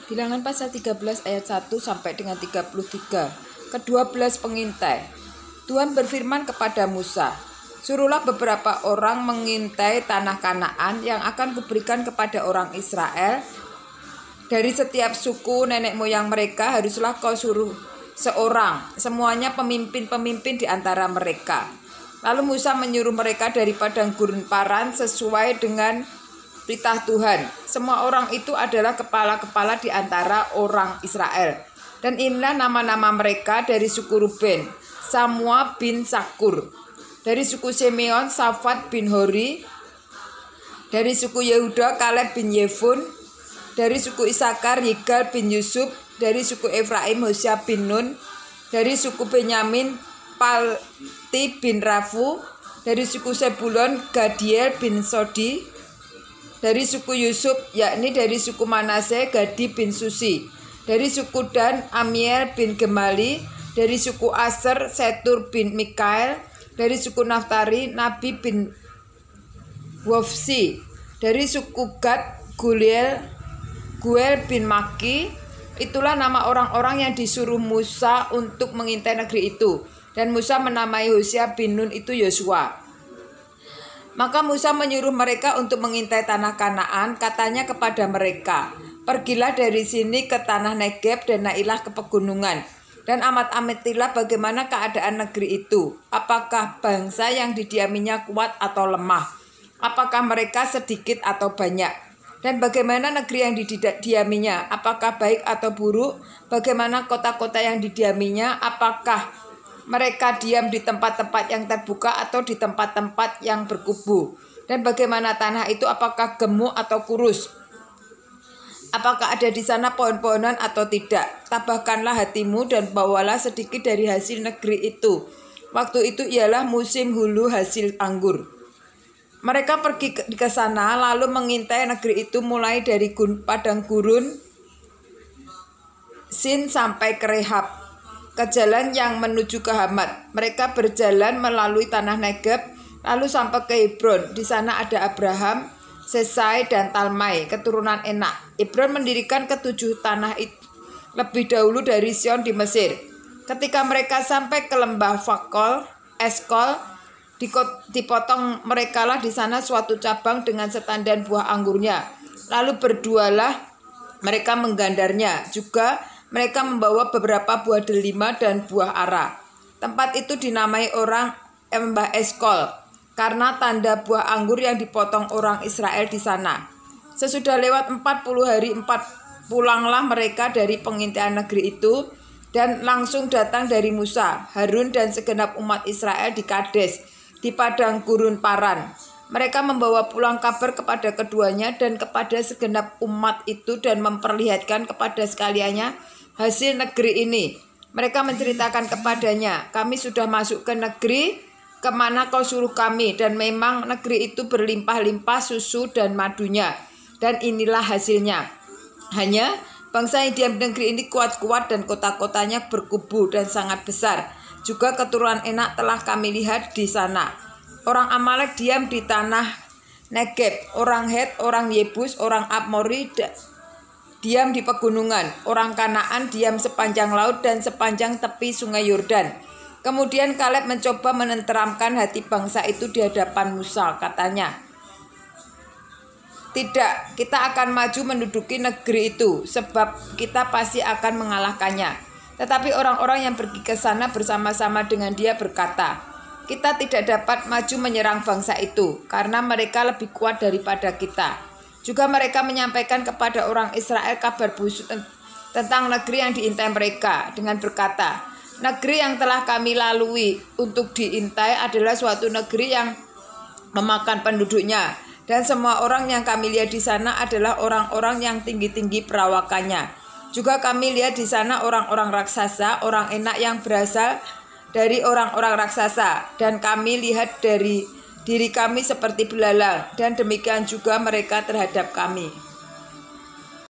Bilangan pasal 13 ayat 1 sampai dengan 33. Ke-12 pengintai. Tuhan berfirman kepada Musa, "Suruhlah beberapa orang mengintai tanah Kanaan yang akan kuberikan kepada orang Israel. Dari setiap suku nenek moyang mereka haruslah kau suruh seorang, semuanya pemimpin-pemimpin di antara mereka." Lalu Musa menyuruh mereka dari padang gurun Paran sesuai dengan perintah Tuhan. Semua orang itu adalah kepala-kepala di antara orang Israel. Dan inilah nama-nama mereka: dari suku Ruben, Samua bin Sakur; dari suku Simeon, Safat bin Hori; dari suku Yehuda, Kaleb bin Yefun; dari suku Isakar, Yigal bin Yusuf; dari suku Efraim, Hosea bin Nun; dari suku Benyamin, Palti bin Rafu; dari suku Sebulon, Gadiel bin Sodi; dari suku Yusuf, yakni dari suku Manase, Gadi bin Susi; dari suku Dan, Amiel bin Gemali; dari suku Aser, Setur bin Mikael; dari suku Naftari, Nabi bin Wofsi; dari suku Gad, Guel bin Maki. Itulah nama orang-orang yang disuruh Musa untuk mengintai negeri itu. Dan Musa menamai Hosea bin Nun itu Yosua. Maka Musa menyuruh mereka untuk mengintai tanah Kanaan. Katanya kepada mereka, "Pergilah dari sini ke tanah Negeb dan naiklah ke pegunungan, dan amatilah bagaimana keadaan negeri itu. Apakah bangsa yang didiaminya kuat atau lemah? Apakah mereka sedikit atau banyak? Dan bagaimana negeri yang didiaminya? Apakah baik atau buruk? Bagaimana kota-kota yang didiaminya? Apakah mereka diam di tempat-tempat yang terbuka atau di tempat-tempat yang berkubu? Dan bagaimana tanah itu? Apakah gemuk atau kurus? Apakah ada di sana pohon-pohonan atau tidak? Tabahkanlah hatimu dan bawalah sedikit dari hasil negeri itu." Waktu itu ialah musim hulu hasil anggur. Mereka pergi ke sana lalu mengintai negeri itu mulai dari padang gurun Sin sampai ke Rehab, ke jalan yang menuju ke Hamat. Mereka berjalan melalui tanah Negeb lalu sampai ke Hebron. Di sana ada Abraham, Sesai, dan Talmai, keturunan Enak. Hebron mendirikan ketujuh tanah itu lebih dahulu dari Sion di Mesir. Ketika mereka sampai ke lembah Eskol, dipotong merekalah di sana suatu cabang dengan setandan buah anggurnya. Lalu berdualah mereka menggandarnya. Juga mereka membawa beberapa buah delima dan buah ara. Tempat itu dinamai orang lembah Eskol karena tanda buah anggur yang dipotong orang Israel di sana. Sesudah lewat 40 hari pulanglah mereka dari pengintaian negeri itu, dan langsung datang dari Musa, Harun, dan segenap umat Israel di Kades, di padang gurun Paran. Mereka membawa pulang kabar kepada keduanya dan kepada segenap umat itu, dan memperlihatkan kepada sekaliannya hasil negeri ini. Mereka menceritakan kepadanya, "Kami sudah masuk ke negeri kemana kau suruh kami, dan memang negeri itu berlimpah-limpah susu dan madunya. Dan inilah hasilnya. Hanya bangsa yang diam di negeri ini kuat-kuat, dan kota-kotanya berkubu dan sangat besar. Juga keturunan Enak telah kami lihat di sana. Orang Amalek diam di tanah Negeb, orang Het, orang Yebus, orang Amori diam di pegunungan. Orang Kanaan diam sepanjang laut dan sepanjang tepi sungai Yordan." Kemudian Kaleb mencoba menenteramkan hati bangsa itu di hadapan Musa. Katanya, "Tidak, kita akan maju menduduki negeri itu, sebab kita pasti akan mengalahkannya." Tetapi orang-orang yang pergi ke sana bersama-sama dengan dia berkata, "Kita tidak dapat maju menyerang bangsa itu, karena mereka lebih kuat daripada kita." Juga mereka menyampaikan kepada orang Israel kabar busuk tentang negeri yang diintai mereka dengan berkata, "Negeri yang telah kami lalui untuk diintai adalah suatu negeri yang memakan penduduknya, dan semua orang yang kami lihat di sana adalah orang-orang yang tinggi-tinggi perawakannya. Juga kami lihat di sana orang-orang raksasa, orang Enak yang berasal dari orang-orang raksasa, dan kami lihat dari diri kami seperti belalang, dan demikian juga mereka terhadap kami."